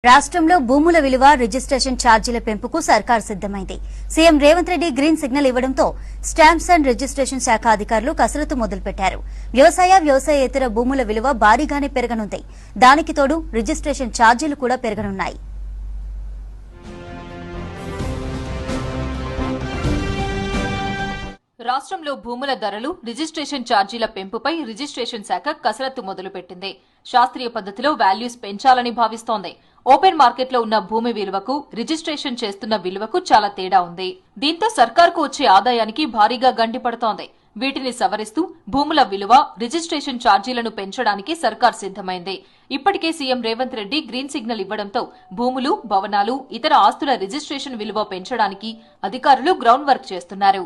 రాష్ట్రంలో భూముల విలువ రిజిస్ట్రేషన్ ఛార్జీల పెంపుకు సర్కార్ సిద్దమైంది. CM Revanth Reddy green signal ఇవ్వడంతో స్టాంప్స్ అండ్ రిజిస్ట్రేషన్ శాఖ అధికారులు కసరత్తు మొదలుపెట్టారు. వ్యవసాయేతర భూముల విలువ భారీగానే పెరగనుంది. దానికి తోడు రిజిస్ట్రేషన్ ఛార్జీలు కూడా పెరగనున్నాయి. రాష్ట్రంలో భూముల ధరలు, రిజిస్ట్రేషన్ ఛార్జీల పెంపుపై రిజిస్ట్రేషన్ శాఖ కసరత్తు మొదలుపెట్టింది. శాస్త్రీయ పద్ధతిలో వాల్యూస్ పెంచాలని భావిస్తోంది. ఓపెన్ మార్కెట్లో ఉన్న భూమి విలువకు, రిజిస్ట్రేషన్ చేస్తున్న విలువకు చాలా తేడా ఉంది. దీంతో సర్కార్కు వచ్చే ఆదాయానికి భారీగా గండిపడుతోంది. వీటిని సవరిస్తూ భూముల విలువ, రిజిస్ట్రేషన్ ఛార్జీలను పెంచడానికి సర్కార్ సిద్దమైంది. ఇప్పటికే CM Revanth Reddy green signal ఇవ్వడంతో భూములు, భవనాలు, ఇతర ఆస్తుల రిజిస్ట్రేషన్ విలువ పెంచడానికి అధికారులు గ్రౌండ్ వర్క్ చేస్తున్నారు.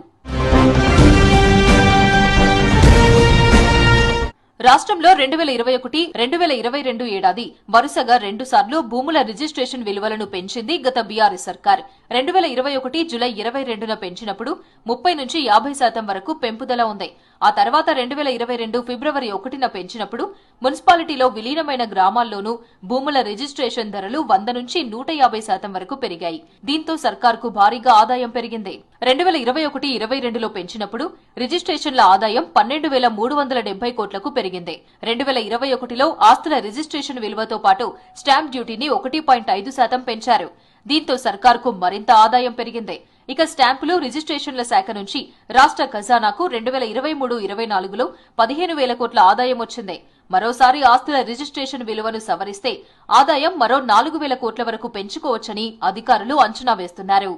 రాష్ట్రంలో 2021-2022 ఏడాది వరుసగా 2 సార్లు భూముల రిజిస్ట్రేషన్ విలువలను పెంచింది గత బీఆర్ఎస్ సర్కార్. 2021 జులై 22న పెంచినప్పుడు 30 నుంచి 50% వరకు పెంపుదల ఉంది. ఆ తర్వాత 2022 ఫిబ్రవరి 1న పెంచినప్పుడు మున్సిపాలిటీలో విలీనమైన గ్రామాల్లోనూ భూముల రిజిస్ట్రేషన్ ధరలు 100 నుంచి 150% వరకు పెరిగాయి. దీంతో సర్కార్కు భారీగా ఆదాయం పెరిగింది. 2021-22లో పెంచినప్పుడు రిజిస్ట్రేషన్ల ఆదాయం 12,370 కోట్లకు పెరిగింది. 2021లో ఆస్తుల రిజిస్ట్రేషన్ విలువతో పాటు స్టాంప్ డ్యూటీని 1.5% పెంచారు. దీంతో సర్కార్కు మరింత ఆదాయం పెరిగింది. ఇక స్టాంపులు, రిజిస్ట్రేషన్ల శాఖ నుంచి రాష్ట్ర ఖజానాకు 2023-24లో 15,000 కోట్ల ఆదాయం వచ్చింది. మరోసారి ఆస్తుల రిజిస్ట్రేషన్ విలువను సవరిస్తే ఆదాయం మరో 4,000 కోట్ల వరకు పెంచుకోవచ్చని అధికారులు అంచనా వేస్తున్నారు.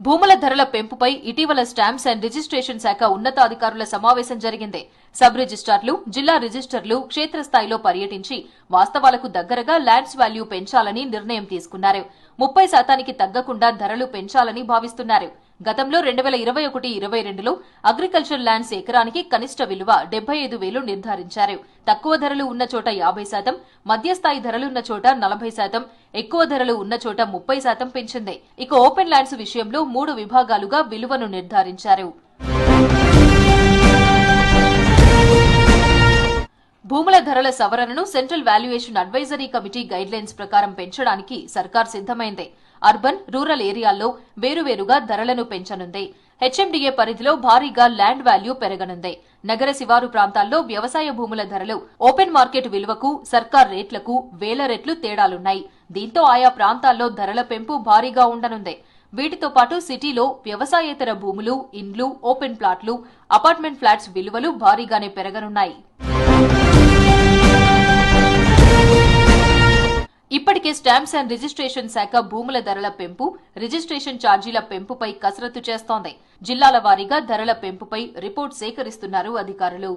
భూముల ధరల పెంపుపై ఇటీవల స్టాంప్స్ అండ్ రిజిస్ట్రేషన్ శాఖ ఉన్నతాధికారుల సమావేశం జరిగింది. సబ్ రిజిస్ట్రార్లు, జిల్లా రిజిస్టర్లు క్షేత్రస్థాయిలో పర్యటించి వాస్తవాలకు దగ్గరగా ల్యాండ్స్ వాల్యూ పెంచాలని నిర్ణయం తీసుకున్నారు. 30% తగ్గకుండా ధరలు పెంచాలని భావిస్తున్నారు. గతంలో 2021-22లో అగ్రికల్చర్ ల్యాండ్స్ ఎకరానికి కనిష్ట విలువ 75,000 నిర్ధారించారు. తక్కువ ధరలు ఉన్న చోట 50%, మధ్యస్థాయి ధరలున్న చోట 40%, ఎక్కువ ధరలు ఉన్న చోట 30% పెంచింది. ఇక ఓపెన్ ల్యాండ్స్ విషయంలో 3 విభాగాలుగా విలువను నిర్ధారించారు. భూముల ధరల సవరణను central valuation advisory committee guidelines ప్రకారం పెంచడానికి సర్కార్ సిద్దమైంది. అర్బన్, రూరల్ ఏరియాల్లో వేరువేరుగా ధరలను పెంచనుంది. హెచ్ఎండీఏ పరిధిలో భారీగా ల్యాండ్ వాల్యూ పెరగనుంది. నగర శివారు ప్రాంతాల్లో వ్యవసాయ భూముల ధరలు ఓపెన్ మార్కెట్ విలువకు, సర్కార్ రేట్లకు వేల రెట్లు తేడాలున్నాయి. దీంతో ఆయా ప్రాంతాల్లో ధరల పెంపు భారీగా ఉండనుంది. వీటితో పాటు సిటీలో వ్యవసాయేతర భూములు, ఇండ్లు, ఓపెన్ ప్లాట్లు, అపార్ట్మెంట్ ఫ్లాట్స్ విలువలు భారీగానే పెరగనున్నాయి. ఇప్పటికే స్టాంప్స్ అండ్ రిజిస్ట్రేషన్ శాఖ భూముల ధరల పెంపు, రిజిస్ట్రేషన్ ఛార్జీల పెంపుపై కసరత్తు చేస్తోంది. జిల్లాల వారీగా ధరల పెంపుపై రిపోర్ట్ సేకరిస్తున్నారు అధికారులు.